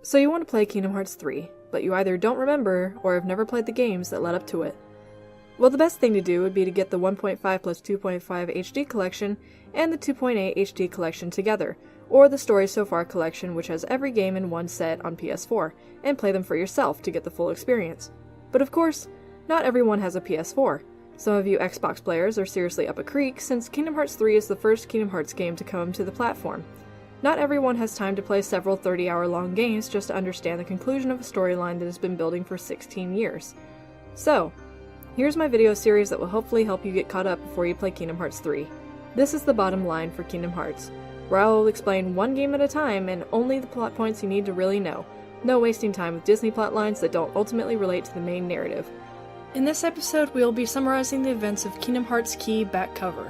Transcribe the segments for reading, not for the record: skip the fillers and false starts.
So you want to play Kingdom Hearts 3, but you either don't remember or have never played the games that led up to it. Well, the best thing to do would be to get the 1.5 plus 2.5 HD collection and the 2.8 HD collection together, or the Story So Far collection, which has every game in one set on PS4, and play them for yourself to get the full experience. But of course, not everyone has a PS4. Some of you Xbox players are seriously up a creek, since Kingdom Hearts 3 is the first Kingdom Hearts game to come to the platform. Not everyone has time to play several 30-hour-long games just to understand the conclusion of a storyline that has been building for 16 years. So, here's my video series that will hopefully help you get caught up before you play Kingdom Hearts 3. This is the bottom line for Kingdom Hearts, where I will explain one game at a time and only the plot points you need to really know. No wasting time with Disney plotlines that don't ultimately relate to the main narrative. In this episode, we will be summarizing the events of Kingdom Hearts Key back cover,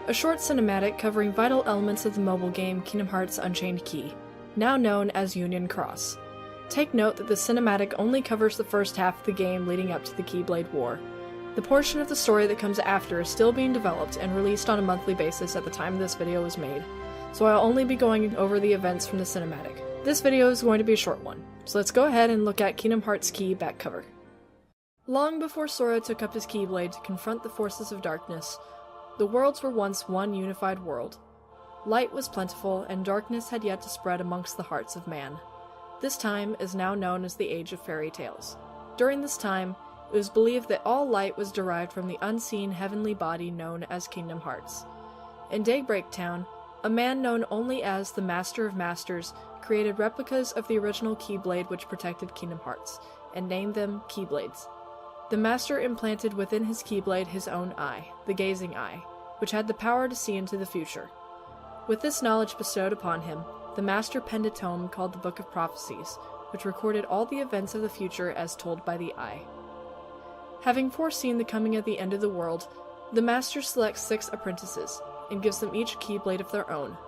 a short cinematic covering vital elements of the mobile game Kingdom Hearts Unchained Key, now known as Union Cross. Take note that the cinematic only covers the first half of the game leading up to the Keyblade War. The portion of the story that comes after is still being developed and released on a monthly basis at the time this video was made, so I'll only be going over the events from the cinematic. This video is going to be a short one, so let's go ahead and look at Kingdom Hearts Key back cover. Long before Sora took up his Keyblade to confront the forces of darkness, the worlds were once one unified world. Light was plentiful, and darkness had yet to spread amongst the hearts of man. This time is now known as the Age of Fairy Tales. During this time, it was believed that all light was derived from the unseen heavenly body known as Kingdom Hearts. In Daybreak Town, a man known only as the Master of Masters created replicas of the original Keyblade which protected Kingdom Hearts, and named them Keyblades. The Master implanted within his Keyblade his own eye, the Gazing Eye, which had the power to see into the future. With this knowledge bestowed upon him, the Master penned a tome called the Book of Prophecies, which recorded all the events of the future as told by the Eye. Having foreseen the coming of the end of the world, the Master selects 6 apprentices, and gives them each a Keyblade of their own.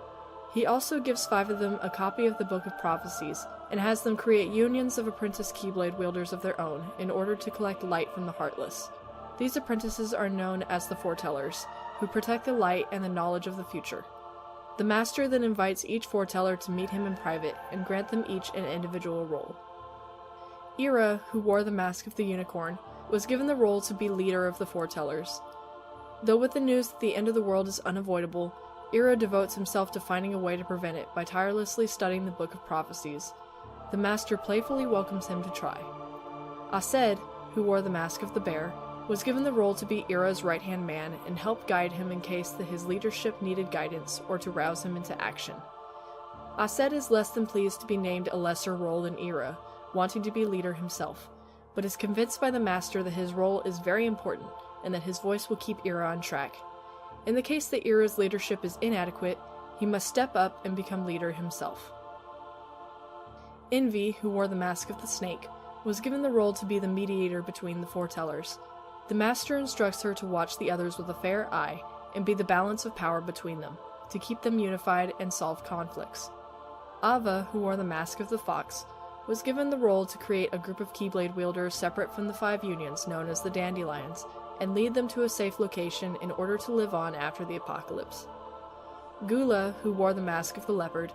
He also gives 5 of them a copy of the Book of Prophecies, and has them create unions of apprentice Keyblade wielders of their own in order to collect light from the Heartless. These apprentices are known as the Foretellers, who protect the light and the knowledge of the future. The Master then invites each foreteller to meet him in private and grant them each an individual role. Ira, who wore the mask of the unicorn, was given the role to be leader of the foretellers. Though with the news that the end of the world is unavoidable, Ira devotes himself to finding a way to prevent it by tirelessly studying the Book of Prophecies. The Master playfully welcomes him to try. Aced, who wore the mask of the bear, was given the role to be Ira's right-hand man and help guide him in case that his leadership needed guidance or to rouse him into action. Aced is less than pleased to be named a lesser role than Ira, wanting to be leader himself, but is convinced by the Master that his role is very important and that his voice will keep Ira on track. In the case that Ira's leadership is inadequate, he must step up and become leader himself. Envy, who wore the mask of the snake, was given the role to be the mediator between the foretellers. The Master instructs her to watch the others with a fair eye and be the balance of power between them, to keep them unified and solve conflicts. Ava, who wore the mask of the fox, was given the role to create a group of Keyblade wielders separate from the 5 unions known as the Dandelions, and lead them to a safe location in order to live on after the apocalypse. Gula, who wore the mask of the leopard,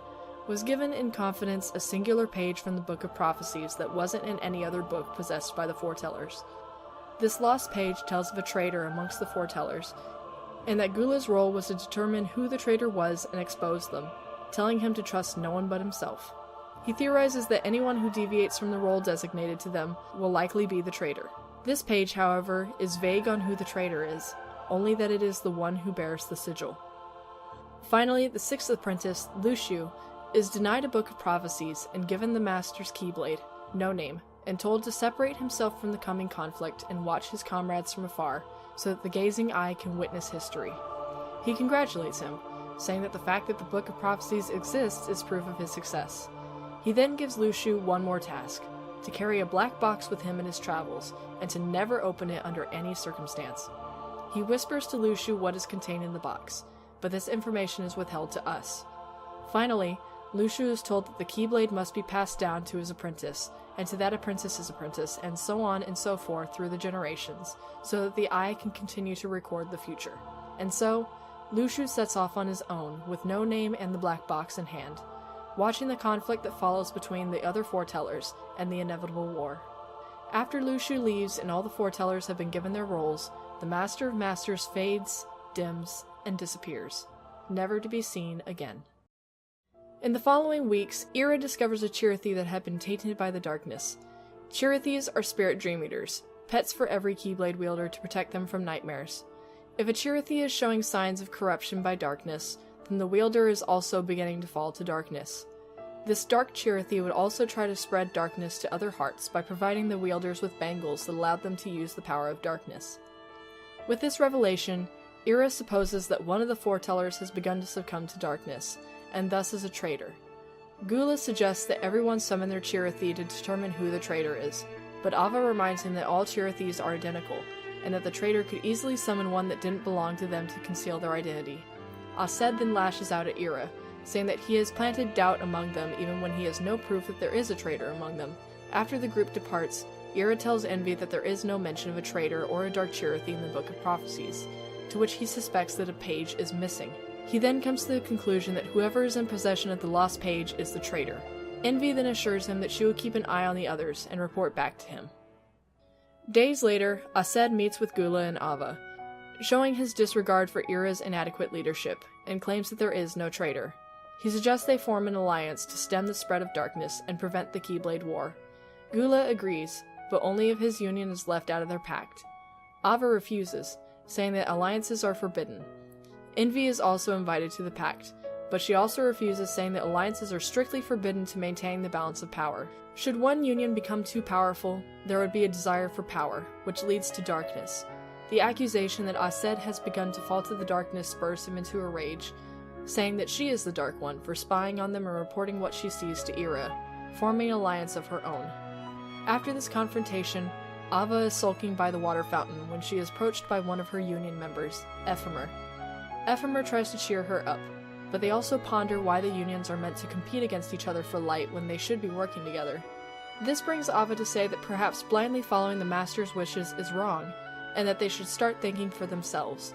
was given in confidence a singular page from the Book of Prophecies that wasn't in any other book possessed by the foretellers. This lost page tells of a traitor amongst the foretellers, and that Gula's role was to determine who the traitor was and expose them, telling him to trust no one but himself. He theorizes that anyone who deviates from the role designated to them will likely be the traitor. This page, however, is vague on who the traitor is, only that it is the one who bears the sigil. Finally, the 6th apprentice, Luciu, is denied a Book of Prophecies and given the Master's Keyblade, No Name, and told to separate himself from the coming conflict and watch his comrades from afar, so that the Gazing Eye can witness history. He congratulates him, saying that the fact that the Book of Prophecies exists is proof of his success. He then gives Luciu one more task, to carry a black box with him in his travels, and to never open it under any circumstance. He whispers to Luciu what is contained in the box, but this information is withheld to us. Finally, Luciu is told that the Keyblade must be passed down to his apprentice, and to that apprentice's apprentice, and so on and so forth through the generations, so that the Eye can continue to record the future. And so, Luciu sets off on his own, with No Name and the black box in hand. watching the conflict that follows between the other foretellers and the inevitable war. After Luxu leaves and all the foretellers have been given their roles, the Master of Masters fades, dims, and disappears, never to be seen again. In the following weeks, Ira discovers a Chirithy that had been tainted by the darkness. Chirithys are spirit dream eaters, pets for every Keyblade wielder to protect them from nightmares. If a Chirithy is showing signs of corruption by darkness, then the wielder is also beginning to fall to darkness. This dark Chirithy would also try to spread darkness to other hearts by providing the wielders with bangles that allowed them to use the power of darkness. With this revelation, Ira supposes that one of the foretellers has begun to succumb to darkness, and thus is a traitor. Gula suggests that everyone summon their Chirithy to determine who the traitor is, but Ava reminds him that all Chirithys are identical, and that the traitor could easily summon one that didn't belong to them to conceal their identity. Aced then lashes out at Ira, saying that he has planted doubt among them even when he has no proof that there is a traitor among them. After the group departs, Ira tells Envy that there is no mention of a traitor or a dark Chirithy in the Book of Prophecies, to which he suspects that a page is missing. He then comes to the conclusion that whoever is in possession of the lost page is the traitor. Envy then assures him that she will keep an eye on the others and report back to him. Days later, Aced meets with Gula and Ava, showing his disregard for Ira's inadequate leadership, and claims that there is no traitor. He suggests they form an alliance to stem the spread of darkness and prevent the Keyblade War. Gula agrees, but only if his union is left out of their pact. Ava refuses, saying that alliances are forbidden. Envy is also invited to the pact, but she also refuses, saying that alliances are strictly forbidden to maintain the balance of power. Should one union become too powerful, there would be a desire for power, which leads to darkness. The accusation that Aced has begun to fall to the darkness spurs him into a rage, saying that she is the Dark One for spying on them and reporting what she sees to Ira, forming an alliance of her own. After this confrontation, Ava is sulking by the water fountain when she is approached by one of her union members, Ephemer. Ephemer tries to cheer her up, but they also ponder why the unions are meant to compete against each other for light when they should be working together. This brings Ava to say that perhaps blindly following the Master's wishes is wrong, and that they should start thinking for themselves.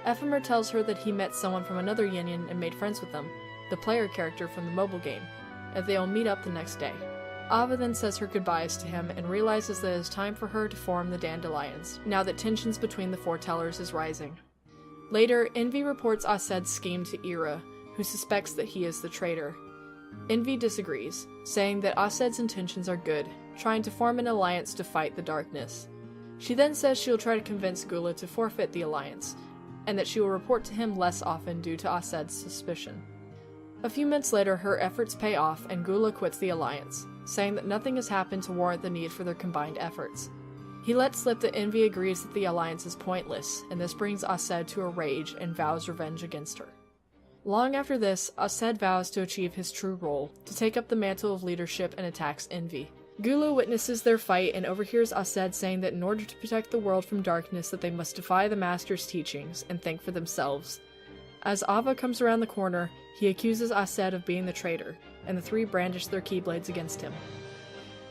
Ephemer tells her that he met someone from another union and made friends with them, the player character from the mobile game, and they will meet up the next day. Ava then says her goodbyes to him and realizes that it is time for her to form the Dandelions, now that tensions between the foretellers is rising. Later, Envy reports Aced's scheme to Ira, who suspects that he is the traitor. Envy disagrees, saying that Aced's intentions are good, trying to form an alliance to fight the darkness. She then says she will try to convince Gula to forfeit the alliance, and that she will report to him less often due to Aced's suspicion. A few months later, her efforts pay off and Gula quits the alliance, saying that nothing has happened to warrant the need for their combined efforts. He lets slip that Envy agrees that the alliance is pointless, and this brings Aced to a rage and vows revenge against her. Long after this, Aced vows to achieve his true role, to take up the mantle of leadership and attacks Envy. Gula witnesses their fight and overhears Aced saying that in order to protect the world from darkness that they must defy the Master's teachings and think for themselves. As Ava comes around the corner, he accuses Aced of being the traitor, and the three brandish their Keyblades against him.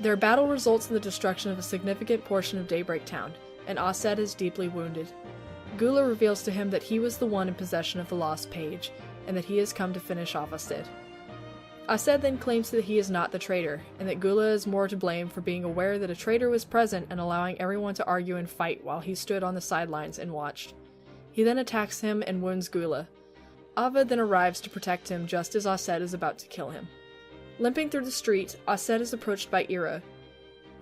Their battle results in the destruction of a significant portion of Daybreak Town, and Aced is deeply wounded. Gula reveals to him that he was the one in possession of the lost page, and that he has come to finish off Aced. Aced then claims that he is not the traitor, and that Gula is more to blame for being aware that a traitor was present and allowing everyone to argue and fight while he stood on the sidelines and watched. He then attacks him and wounds Gula. Ava then arrives to protect him just as Aced is about to kill him. Limping through the street, Aced is approached by Ira.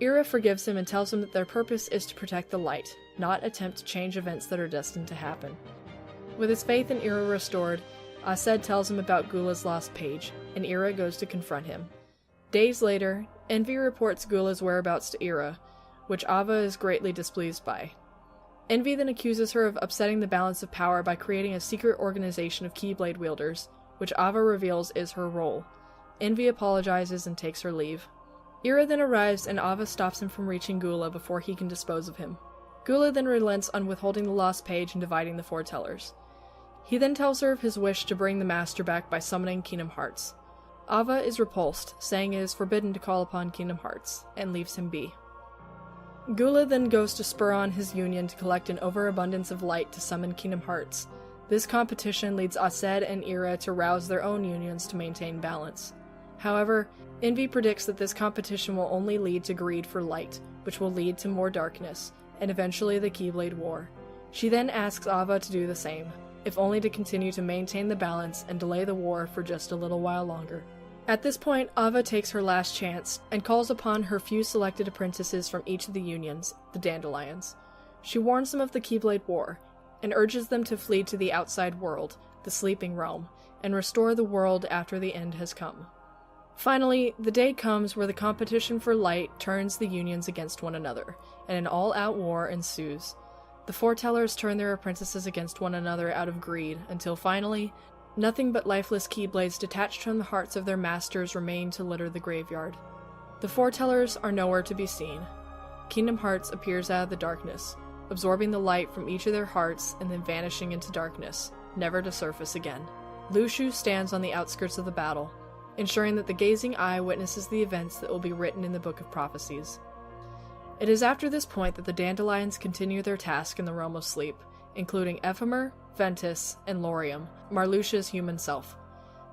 Ira forgives him and tells him that their purpose is to protect the light, not attempt to change events that are destined to happen. With his faith in Ira restored, Aced tells him about Gula's lost page, and Ira goes to confront him. Days later, Envy reports Gula's whereabouts to Ira, which Ava is greatly displeased by. Envy then accuses her of upsetting the balance of power by creating a secret organization of Keyblade wielders, which Ava reveals is her role. Envy apologizes and takes her leave. Ira then arrives and Ava stops him from reaching Gula before he can dispose of him. Gula then relents on withholding the lost page and dividing the foretellers. He then tells her of his wish to bring the Master back by summoning Kingdom Hearts. Ava is repulsed, saying it is forbidden to call upon Kingdom Hearts, and leaves him be. Gula then goes to spur on his union to collect an overabundance of light to summon Kingdom Hearts. This competition leads Aced and Ira to rouse their own unions to maintain balance. However, Envy predicts that this competition will only lead to greed for light, which will lead to more darkness, and eventually the Keyblade War. She then asks Ava to do the same, if only to continue to maintain the balance and delay the war for just a little while longer. At this point, Ava takes her last chance, and calls upon her few selected apprentices from each of the unions, the Dandelions. She warns them of the Keyblade War, and urges them to flee to the outside world, the Sleeping Realm, and restore the world after the end has come. Finally, the day comes where the competition for light turns the unions against one another, and an all-out war ensues. The foretellers turn their apprentices against one another out of greed, until finally, nothing but lifeless Keyblades detached from the hearts of their masters remain to litter the graveyard. The foretellers are nowhere to be seen. Kingdom Hearts appears out of the darkness, absorbing the light from each of their hearts and then vanishing into darkness, never to surface again. Luxu stands on the outskirts of the battle, ensuring that the gazing eye witnesses the events that will be written in the Book of Prophecies. It is after this point that the Dandelions continue their task in the Realm of Sleep, including Ephemer, Ventus, and Laurium, Marluxia's human self.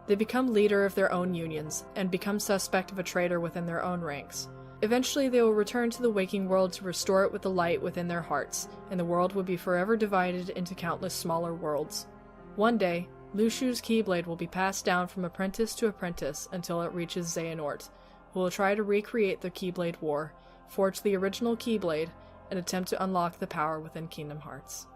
They become leader of their own unions, and become suspect of a traitor within their own ranks. Eventually they will return to the waking world to restore it with the light within their hearts, and the world will be forever divided into countless smaller worlds. One day, Luxu's Keyblade will be passed down from apprentice to apprentice until it reaches Xehanort, who will try to recreate the Keyblade War, forge the original Keyblade, and attempt to unlock the power within Kingdom Hearts.